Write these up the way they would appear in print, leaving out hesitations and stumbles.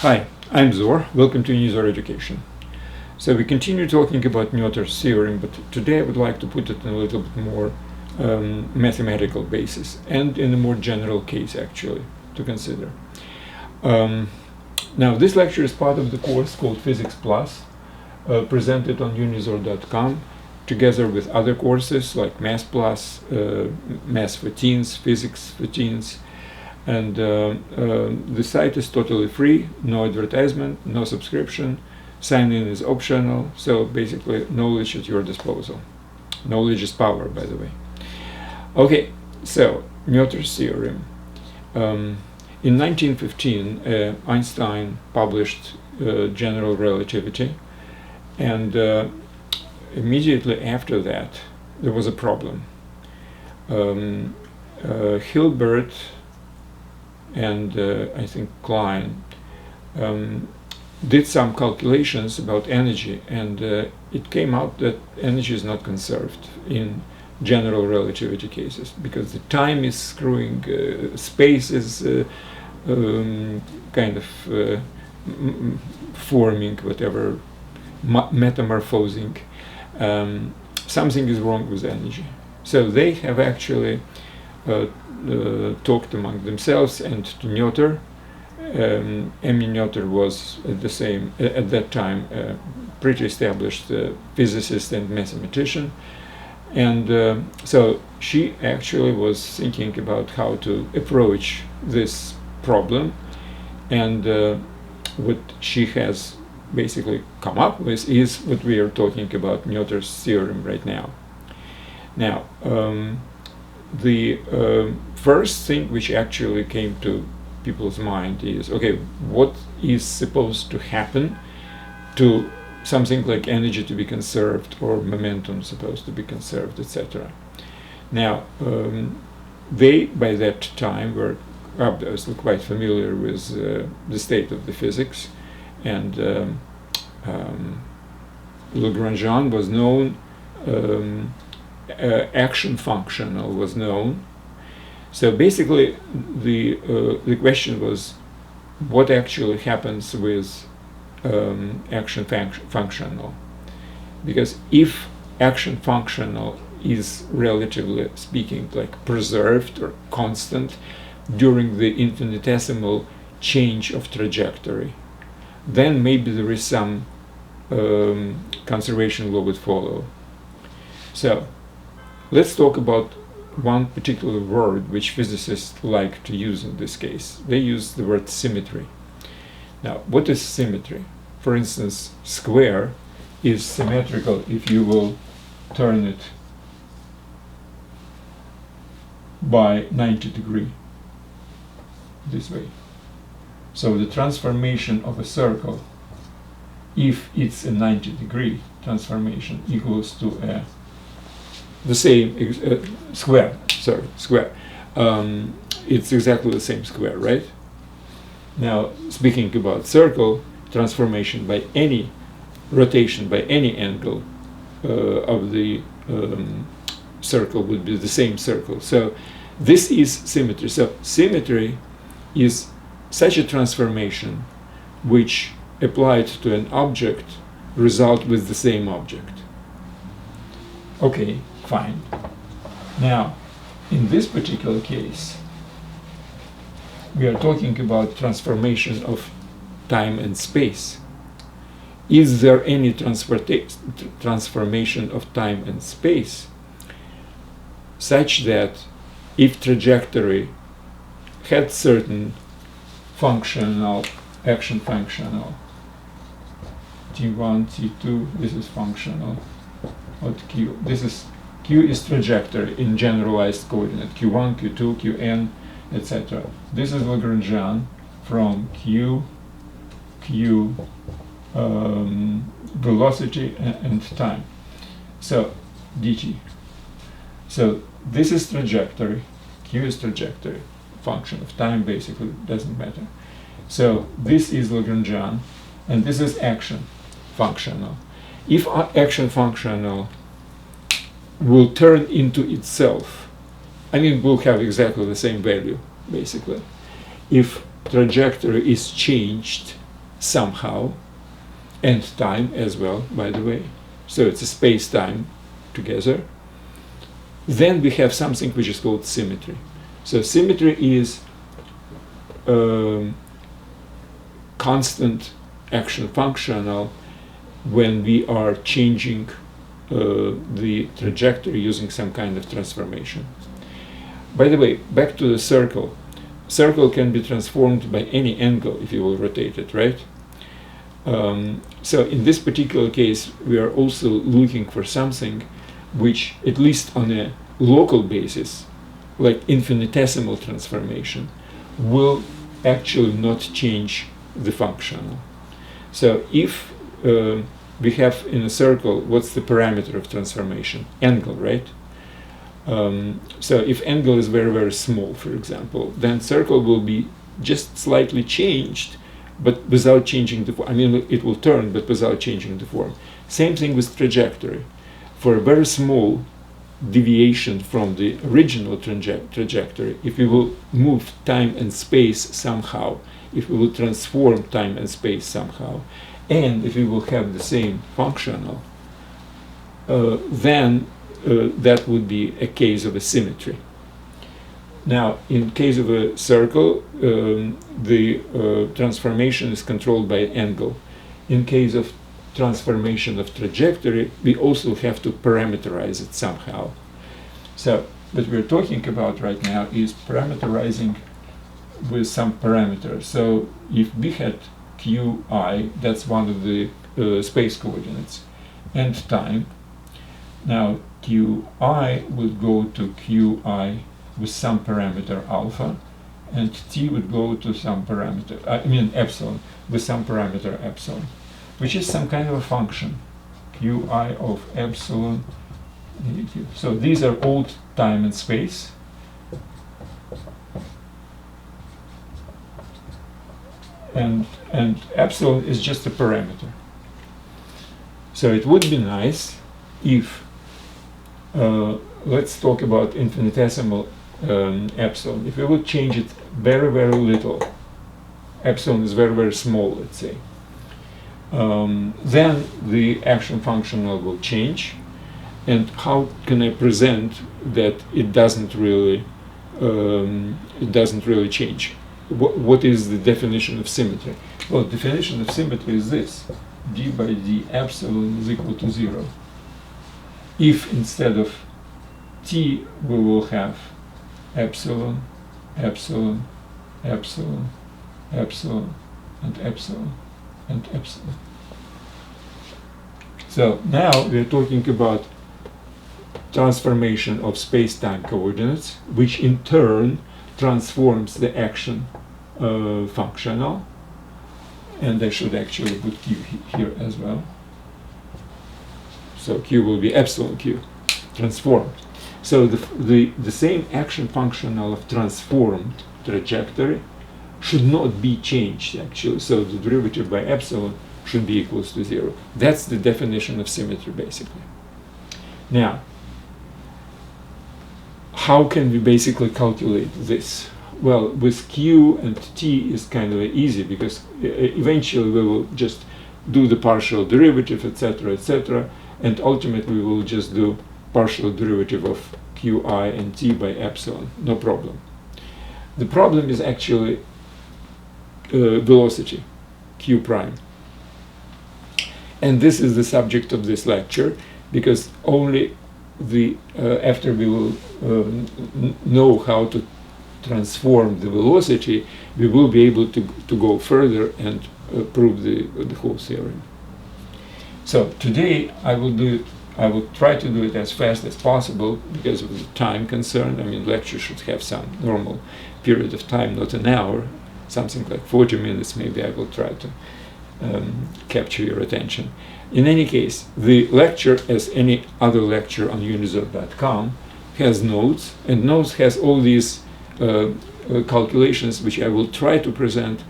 Hi, I'm Zor. Welcome to Unizor Education. So we continue talking about Noether Theorem, but today I would like to put it in a little bit more mathematical basis and in a more general case actually to consider. Now this lecture is part of the course called Physics Plus, presented on unizor.com together with other courses like Math Plus, Math for Teens, Physics for Teens. And the site is totally free, no advertisement, no subscription, sign-in is optional, so basically knowledge at your disposal. Knowledge is power, by the way. Okay, so Noether Theorem. In 1915, Einstein published general relativity, and immediately after that there was a problem. Hilbert and I think Klein did some calculations about energy, and it came out that energy is not conserved in general relativity cases because the time is screwing, space is kind of forming, whatever, metamorphosing. Something is wrong with energy. So they have actually talked among themselves and to Noether. Emmy Noether was at that time a pretty established physicist and mathematician, and so she actually was thinking about how to approach this problem, and what she has basically come up with is what we are talking about, Noether's theorem right now. Now, the first thing which actually came to people's mind is, okay, what is supposed to happen to something like energy to be conserved or momentum supposed to be conserved, etc. Now, they by that time were obviously quite familiar with the state of the physics, and Lagrangian was known, action functional was known. So basically the question was, what actually happens with action functional? Because if action functional is, relatively speaking, like preserved or constant during the infinitesimal change of trajectory, then maybe there is some conservation law would follow. So let's talk about one particular word which physicists like to use in this case. They use the word symmetry. Now, what is symmetry? For instance, square is symmetrical if you will turn it by 90 degrees this way. So the transformation of a circle, if it's a 90-degree transformation, equals to the same square. It's exactly the same square, right? Now, speaking about circle, transformation by any rotation by any angle of the circle would be the same circle. So this is symmetry. So symmetry is such a transformation which, applied to an object, result with the same object. Okay, fine. Now, in this particular case, we are talking about transformation of time and space. Is there any transformation of time and space such that if trajectory had certain functional, action functional, T1, T2, this is functional, what Q, this is Q is trajectory in generalized coordinate, Q1, Q2, Qn, etc. This is Lagrangian from Q, velocity and time. So dt. So this is trajectory, Q is trajectory, function of time basically, doesn't matter. So this is Lagrangian, and this is action functional. If action functional will turn into itself, I mean, will have exactly the same value, basically. If trajectory is changed somehow, and time as well, by the way. So it's a space-time together. Then we have something which is called symmetry. So symmetry is constant action functional when we are changing the trajectory using some kind of transformation. By the way, back to the circle. Circle can be transformed by any angle if you will rotate it, right? So in this particular case, we are also looking for something which, at least on a local basis, like infinitesimal transformation, will actually not change the functional. So if we have in a circle, what's the parameter of transformation? Angle, right? So if angle is very, very small, for example, then circle will be just slightly changed, but without changing the form. I mean, it will turn, but without changing the form. Same thing with trajectory. For a very small deviation from the original trajectory, if we will move time and space somehow, if we will transform time and space somehow, and if we will have the same functional, then that would be a case of a symmetry. Now, in case of a circle, the transformation is controlled by angle. In case of transformation of trajectory, we also have to parameterize it somehow. So what we're talking about right now is parameterizing with some parameters. So if we had qi, that's one of the space coordinates, and time. Now qi would go to qi with some parameter alpha, and t would go to some parameter, epsilon, with some parameter epsilon, which is some kind of a function, qi of epsilon. So these are all time and space. And epsilon is just a parameter. So it would be nice if, let's talk about infinitesimal epsilon. If we would change it very, very little, epsilon is very, very small, let's say, then the action functional will change. And how can I present that it doesn't really change? What is the definition of symmetry? Well, the definition of symmetry is this: d by d epsilon is equal to 0. If instead of t we will have epsilon, epsilon, epsilon, epsilon, and epsilon, and epsilon. So now we're talking about transformation of space-time coordinates, which in turn transforms the action functional. And I should actually put q here as well. So q will be epsilon q, transformed. So the same action functional of transformed trajectory should not be changed, actually. So the derivative by epsilon should be equals to 0. That's the definition of symmetry, basically. Now, how can we basically calculate this? Well, with q and t is kind of easy, because eventually we will just do the partial derivative, etc., and ultimately we will just do partial derivative of qi and t by epsilon, no problem. The problem is actually velocity, q prime. And this is the subject of this lecture, because only after we will know how to transform the velocity, we will be able to go further and prove the whole theorem. So today I will try to do it as fast as possible because of the time concern. I mean, lecture should have some normal period of time, not an hour, something like 40 minutes maybe. I will try to capture your attention. In any case, the lecture, as any other lecture on unizor.com, has notes, and notes has all these calculations which I will try to present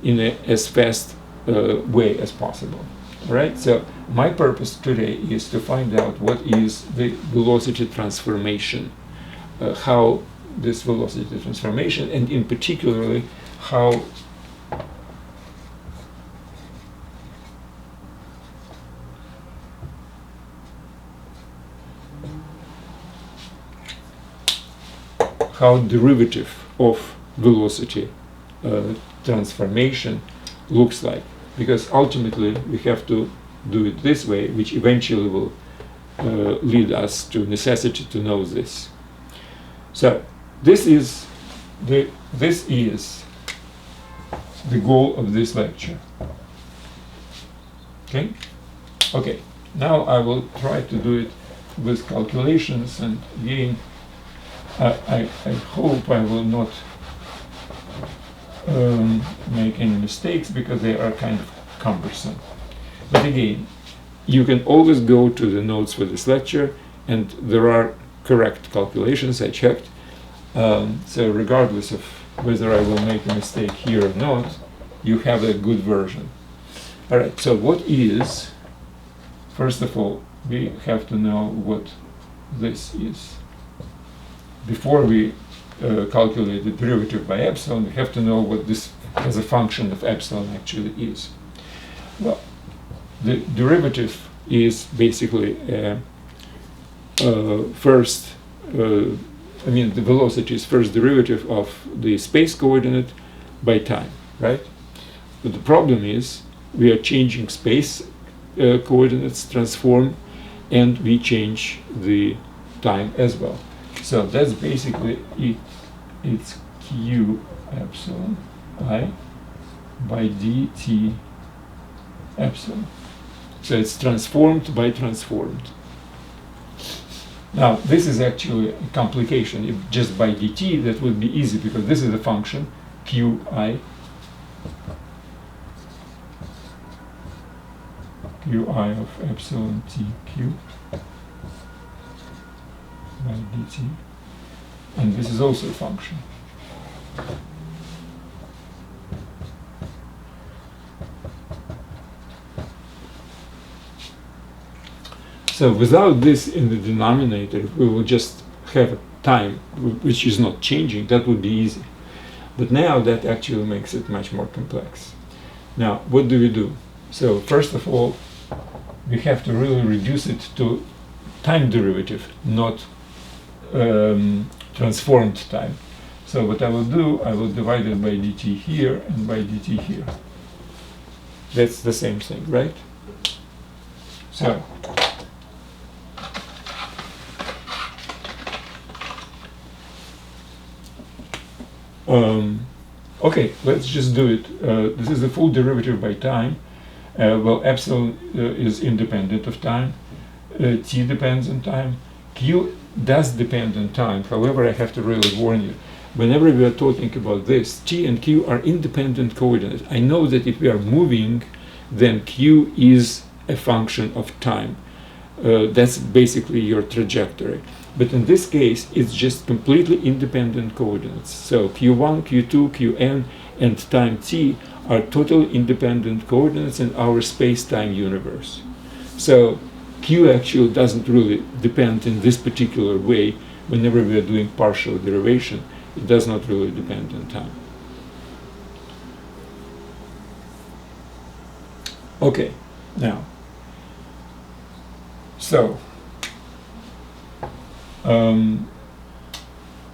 in as fast way as possible. All right, so my purpose today is to find out what is the velocity transformation, how this velocity transformation, and in particularly how how derivative of velocity transformation looks like, because ultimately we have to do it this way, which eventually will lead us to necessity to know this. So this is the goal of this lecture. Okay, now I will try to do it with calculations, and again I hope I will not make any mistakes, because they are kind of cumbersome. But again, you can always go to the notes for this lecture, and there are correct calculations I checked. So regardless of whether I will make a mistake here or not, you have a good version. Alright, so what is, first of all, we have to know what this is. Before we calculate the derivative by epsilon, we have to know what this as a function of epsilon actually is. Well, the derivative is basically the velocity is first derivative of the space coordinate by time, right? But the problem is we are changing space coordinates, transform, and we change the time as well. So that's basically it. It's q epsilon I by dt epsilon. So it's transformed by transformed. Now this is actually a complication. If just by dt, that would be easy, because this is a function qi of epsilon t q by dt, and this is also a function. So without this in the denominator, we will just have time which is not changing. That would be easy. But now that actually makes it much more complex. Now, what do? So first of all, we have to really reduce it to time derivative, not transformed time. So what I will do, I will divide it by dt here and by dt here. That's the same thing, right? So okay, let's just do it. This is the full derivative by time. Well, epsilon is independent of time. T depends on time. Q does depend on time. However, I have to really warn you. Whenever we are talking about this, T and Q are independent coordinates. I know that if we are moving, then Q is a function of time. That's basically your trajectory. But in this case, it's just completely independent coordinates. So Q1, Q2, Qn, and time t are totally independent coordinates in our space-time universe. So Q actually doesn't really depend in this particular way. Whenever we are doing partial derivation, it does not really depend on time. Okay, now, so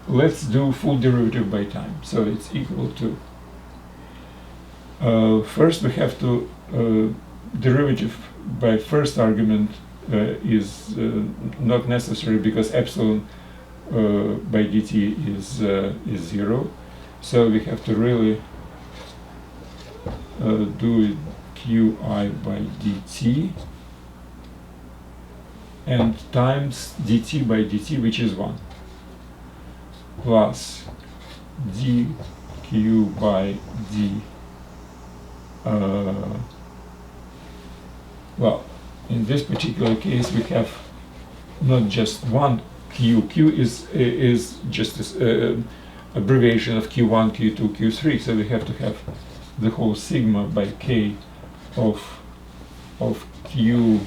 let's do full derivative by time. So it's equal to, first we have to, derivative by first argument is not necessary, because epsilon by dt is 0. So we have to really do it qi by dt and times dt by dt, which is 1, plus dq by d. Well, in this particular case, we have not just one q. Q is just an abbreviation of q1, q2, q3. So we have to have the whole sigma by k of q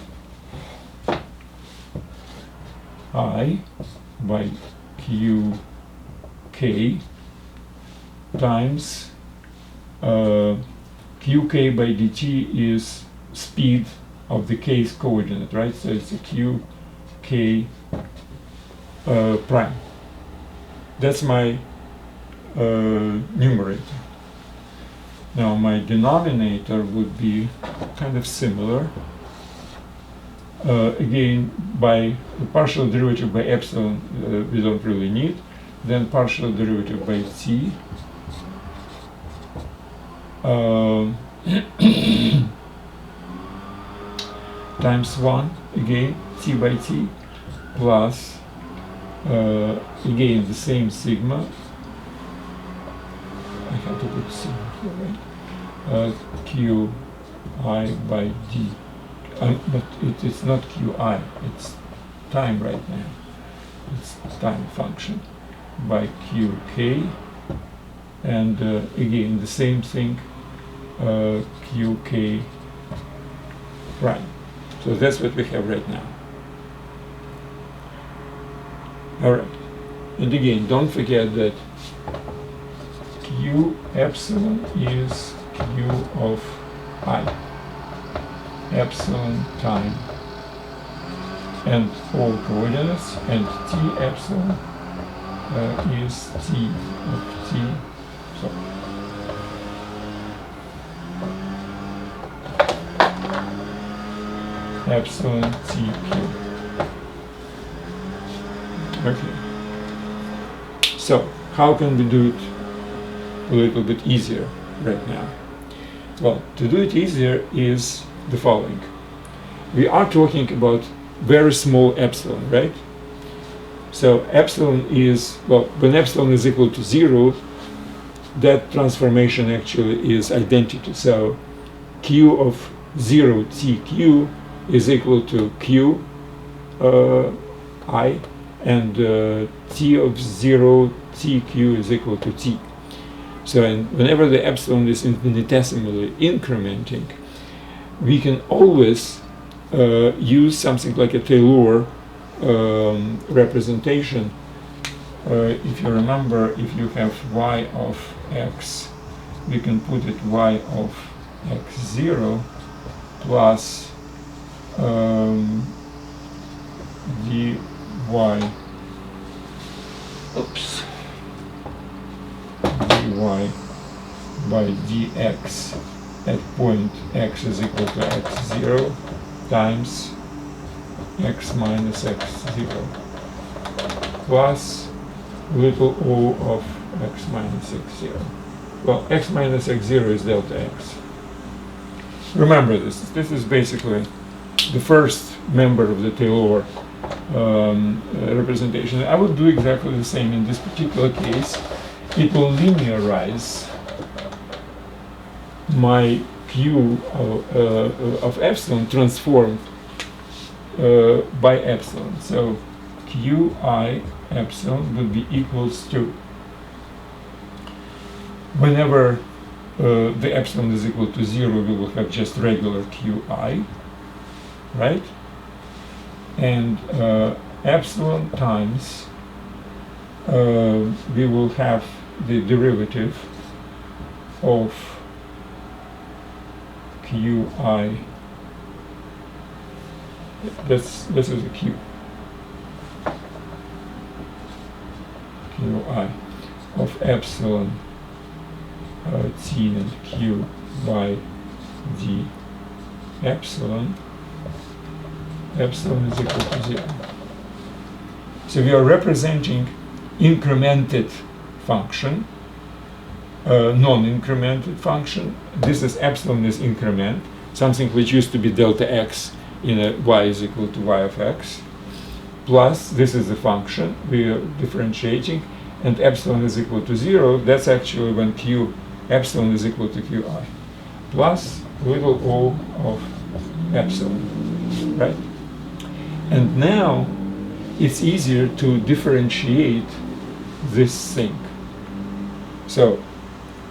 I by q k times qk by dt is speed of the k's coordinate, right? So it's a q k prime. That's my numerator. Now my denominator would be kind of similar. Again, by the partial derivative by epsilon we don't really need. Then partial derivative by t. Times 1, again, t by t, plus, again, the same sigma. I have to put sigma here, right? Qi by d. But it is not qi, it's time right now. It's time function by qk. And again, the same thing, qk prime. So that's what we have right now. All right. And again, don't forget that q epsilon is q of I. Epsilon time and all coordinates, and t epsilon is t of t. So epsilon tq. Okay. So how can we do it a little bit easier right now? Well, to do it easier is the following. We are talking about very small epsilon, right? So epsilon is, well, when epsilon is equal to 0, that transformation actually is identity. So q of 0 tq is equal to q I, and t of 0 tq is equal to t. So whenever the epsilon is infinitesimally incrementing, we can always use something like a Taylor representation. If you remember, if you have y of x, we can put it y of x0 plus dy, dy by dx at point x is equal to x0 times x minus x0 plus little o of x minus x0. Well, x minus x0 is delta x. Remember this. This is basically the first member of the Taylor representation. I will do exactly the same in this particular case. It will linearize my q of epsilon transformed by epsilon. So qi epsilon will be equals to, whenever the epsilon is equal to 0, we will have just regular qi, right? And epsilon times we will have the derivative of qi. This is a q. qi of epsilon t and q by d epsilon. Epsilon is equal to 0. So we are representing incremented function, non-incremented function. This is epsilon is increment, something which used to be delta x in a y is equal to y of x, plus this is the function we are differentiating, and epsilon is equal to 0. That's actually when q epsilon is equal to qi, plus little o of epsilon, right? And now it's easier to differentiate this thing. So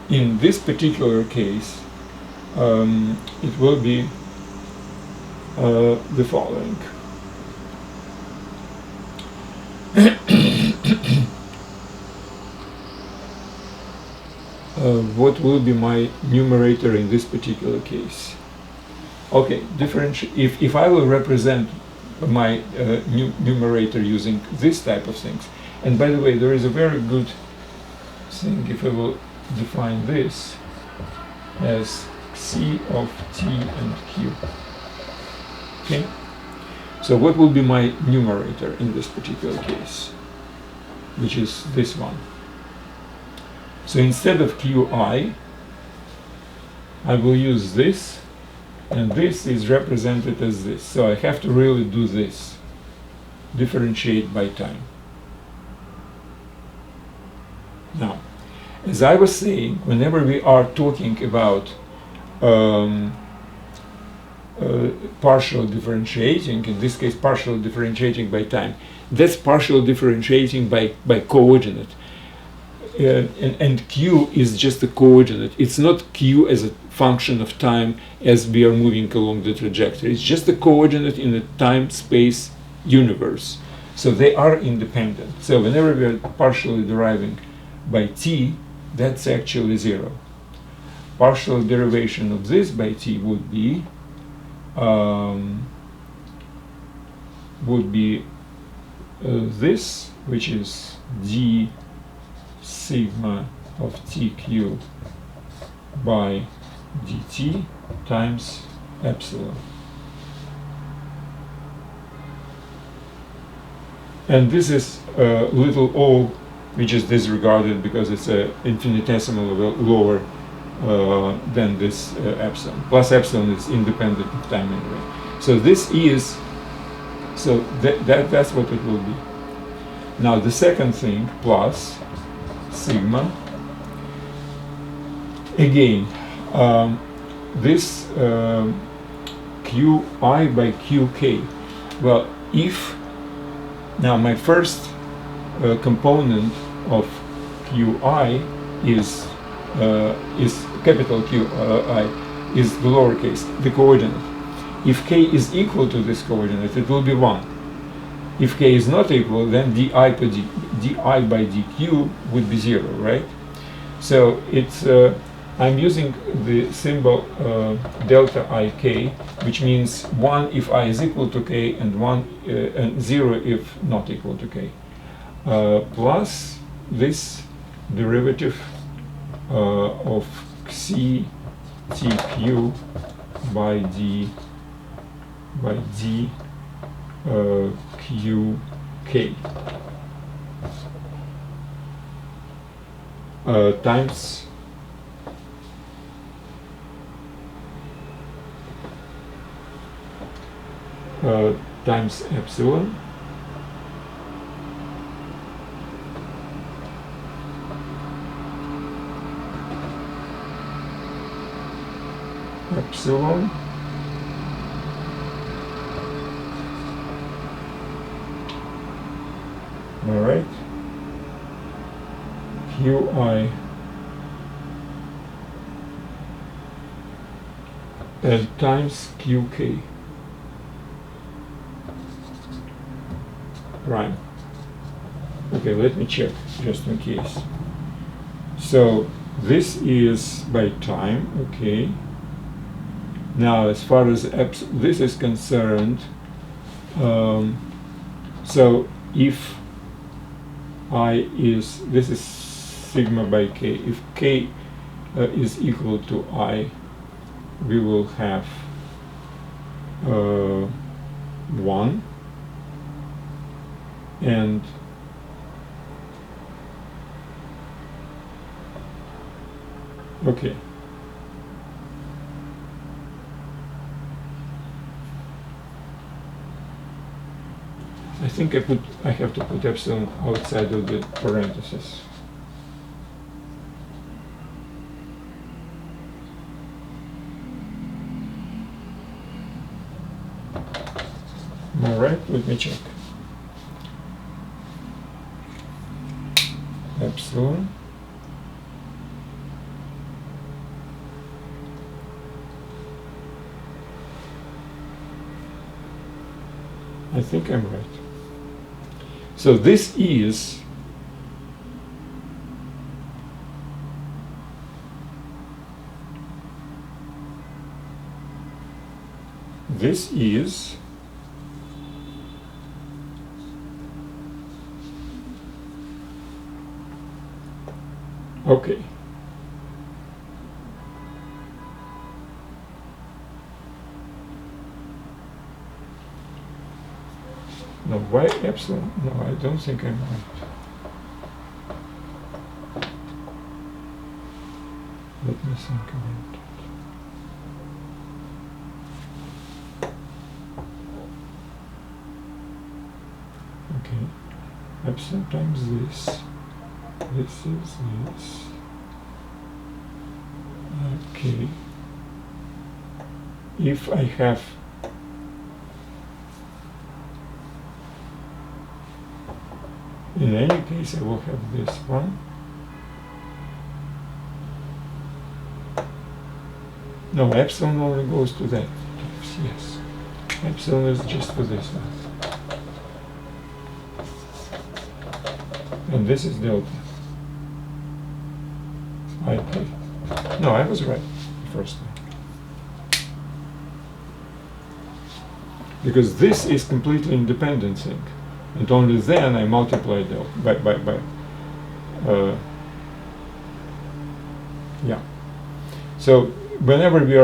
in this particular case, it will be the following. What will be my numerator in this particular case? Okay, if I will represent my numerator using this type of things, And by the way, there is a very good thing if I will define this as C of T and Q. Okay? So what will be my numerator in this particular case, which is this one? So instead of Qi, I will use this, and this is represented as this. So I have to really do this, differentiate by time. Now, as I was saying, whenever we are talking about partial differentiating, in this case partial differentiating by time, that's partial differentiating by coordinate. And Q is just a coordinate. It's not Q as a function of time as we are moving along the trajectory. It's just a coordinate in a time-space universe. So they are independent. So whenever we are partially deriving by t, that's actually 0. Partial derivation of this by t would be this, which is d sigma of tq by dt times epsilon. And this is little o, which is disregarded because it's infinitesimally lower than this epsilon. Plus epsilon is independent of time anyway. So this is, so that's what it will be. Now the second thing, plus sigma, again, this qi by qk. Well, if now my first component of qi is capital Qi is the lowercase, the coordinate. If k is equal to this coordinate, it will be 1. If k is not equal, then di by dq would be 0, right? So it's I'm using the symbol delta ik, which means 1 if I is equal to k and 0 if not equal to k, plus this derivative of c tq by d qk times times epsilon all right, qi and times qk prime. Okay, let me check just in case. So this is by time, okay. Now as far as this is concerned, so if I is, this is sigma by k, if k is equal to I, we will have 1, and okay, I think I have to put epsilon outside of the parentheses. All right, let me check. Epsilon I think I'm right. So this is Okay. No, why epsilon? No, I don't think I'm right. Let me think about it. Okay. Epsilon times this. This is this. Okay. If I have in any case, I will have this one. No, epsilon only goes to that. Yes. Epsilon is just for this one. And this is delta. Okay. No, I was right the first time. Because this is completely independent thing. And only then I multiply delta yeah. So whenever we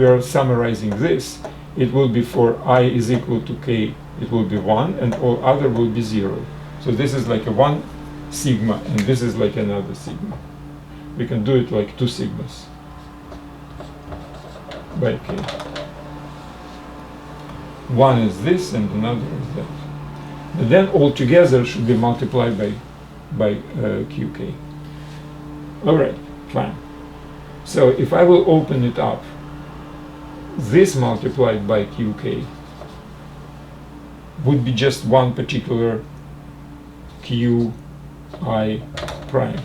are summarizing this, it will be for I is equal to k, it will be 1, and all other will be 0. So this is like a 1 sigma, and this is like another sigma. We can do it like 2 sigmas by k. One is this, and another is that. But then all together should be multiplied by qk. All right, fine. So if I will open it up, this multiplied by qk would be just one particular qi prime,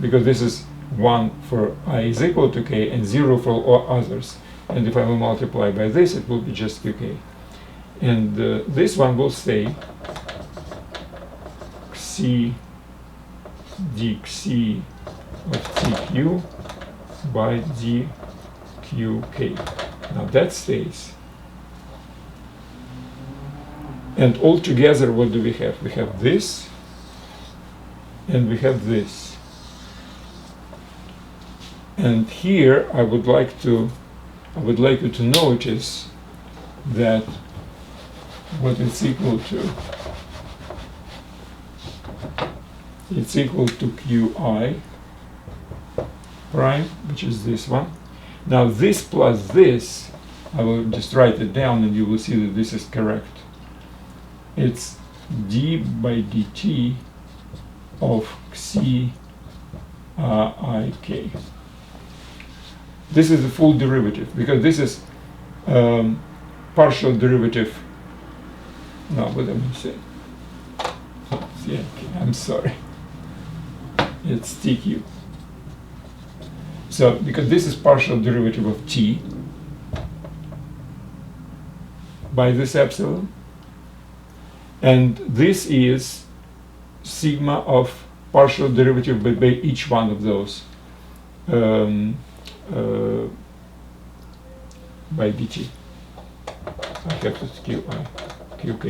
because this is 1 for I is equal to k and 0 for all others. And if I will multiply by this, it will be just qk. And this one will say xi dxi of tq by dqk. Now that stays. And all together, what do we have? We have this, and we have this. And here I would like you to notice that what it's equal to, it's equal to qi prime, which is this one. Now this plus this, I will just write it down and you will see that this is correct. It's d by dt of xi ik. This is the full derivative, because this is partial derivative. No, what am I saying? Yeah, I'm sorry. It's tq. So, because this is partial derivative of t by this epsilon, and this is sigma of partial derivative by each one of those by dt. I have to qk.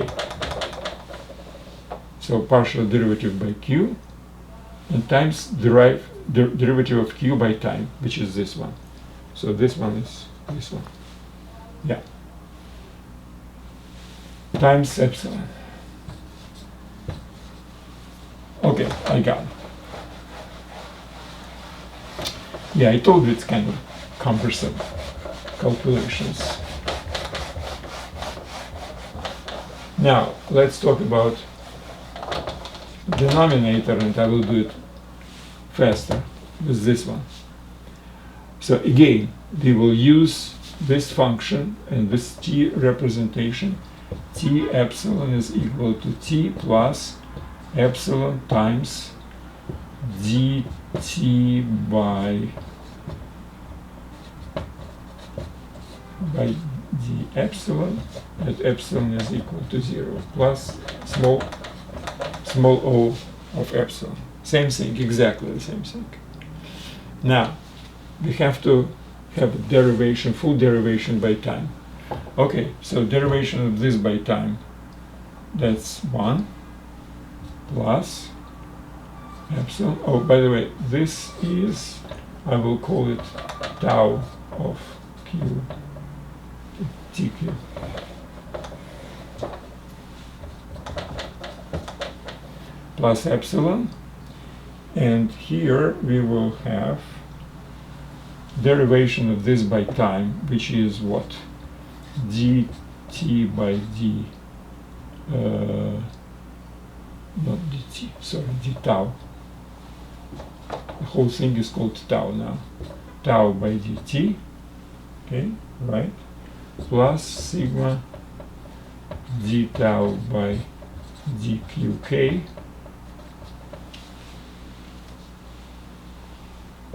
So partial derivative by q, and times derivative of q by time, which is this one. So this one is this one. Yeah. Times epsilon. Okay, I got it. Yeah, I told you it's kind of cumbersome calculations. Now, let's talk about denominator, and I will do it faster with this one. So again, we will use this function and this t representation. T epsilon is equal to t plus epsilon times dt by d epsilon, at epsilon is equal to 0, plus small o of epsilon. Same thing, exactly the same thing. Now, we have to have a derivation, full derivation by time. Okay, so derivation of this by time, that's 1 plus epsilon. Oh, by the way, this is, I will call it tau of q, tq. Plus epsilon, and here we will have derivation of this by time, which is what? dt by d, not dt, sorry, d tau. The whole thing is called tau now. Tau by dt, okay, right? Plus sigma d tau by dqk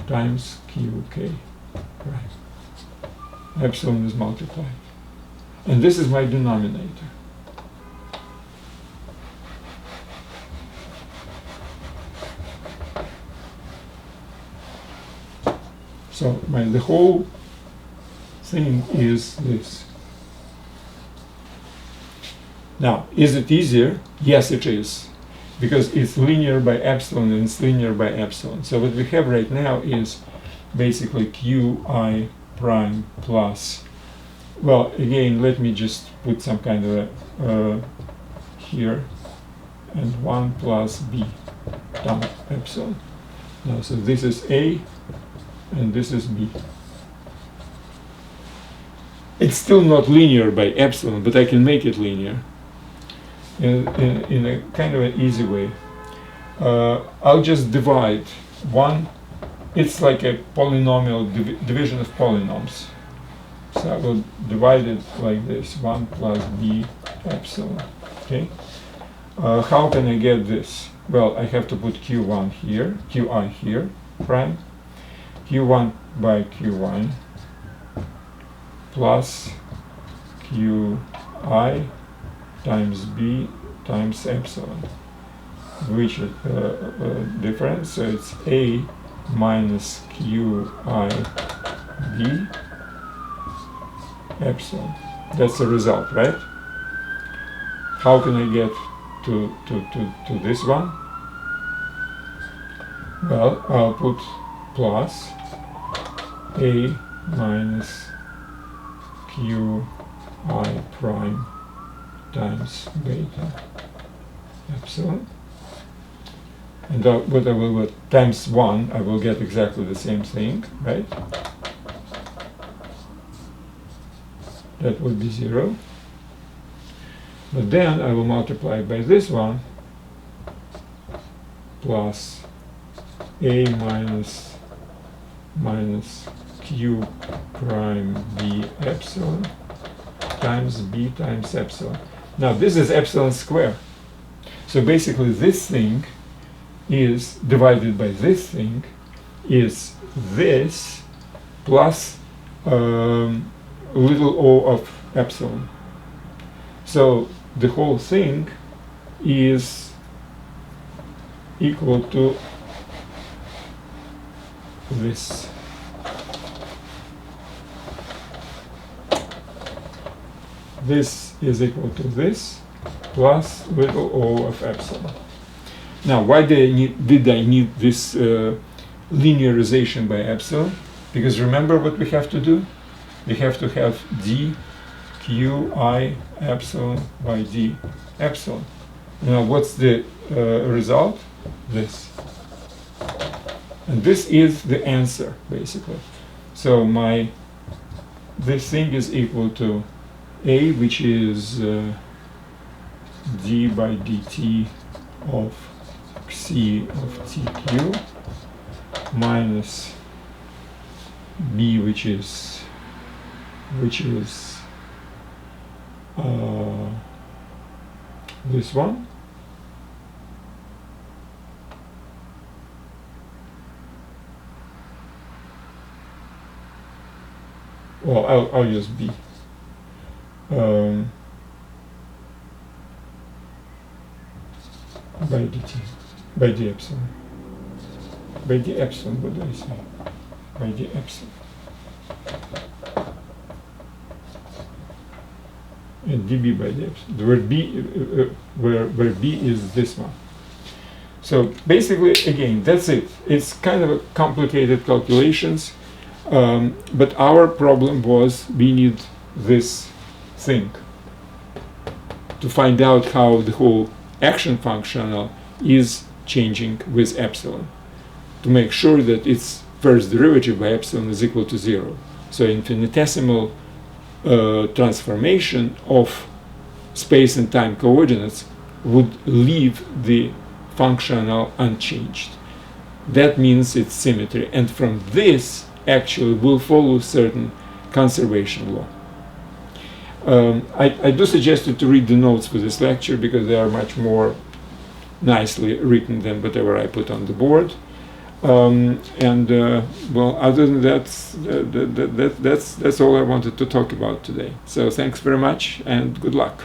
times qk, right? Epsilon is multiplied. And this is my denominator. So the whole thing is this. Now, is it easier? Yes, it is. Because it's linear by epsilon and it's linear by epsilon. So what we have right now is basically qi prime plus, well, again, let me just put some kind of a here, and 1 plus b times epsilon. Now, so this is a, and this is b. It's still not linear by epsilon, but I can make it linear in a kind of an easy way. I'll just divide one. It's like a polynomial division of polynomials. So I will divide it like this: 1 plus b epsilon. Okay. How can I get this? Well, I have to put q1 here, qi here, prime, q1 by q1 plus qi times b times epsilon, which is difference. So it's a minus qi b epsilon. That's the result, right? How can I get to this one? Well, I'll put plus a minus qi prime times beta epsilon. And what I will get times 1, I will get exactly the same thing, right? That would be 0. But then I will multiply by this one plus a minus q prime b epsilon times b times epsilon. Now this is epsilon square. So basically this thing is divided by this thing is this plus little o of epsilon. So the whole thing is equal to this. This is equal to this plus little o of epsilon. Now, why did I need this linearization by epsilon? Because remember what we have to do? We have to have d qi epsilon by d epsilon. Now, what's the result? This. And this is the answer, basically. So this thing is equal to a, which is d by dt of c of tq, minus b, which is this one, well, I'll use b. By dt, by the epsilon. By the epsilon, what do I say? By the epsilon. And db by the epsilon. Where b is this one. So basically, again, that's it. It's kind of a complicated calculations, but our problem was we need this thing to find out how the whole action functional is changing with epsilon, to make sure that its first derivative by epsilon is equal to 0. So infinitesimal transformation of space and time coordinates would leave the functional unchanged. That means it's symmetry, and from this actually will follow certain conservation law. I do suggest you to read the notes for this lecture because they are much more nicely written than whatever I put on the board. Well, other than that, that's all I wanted to talk about today. So thanks very much and good luck.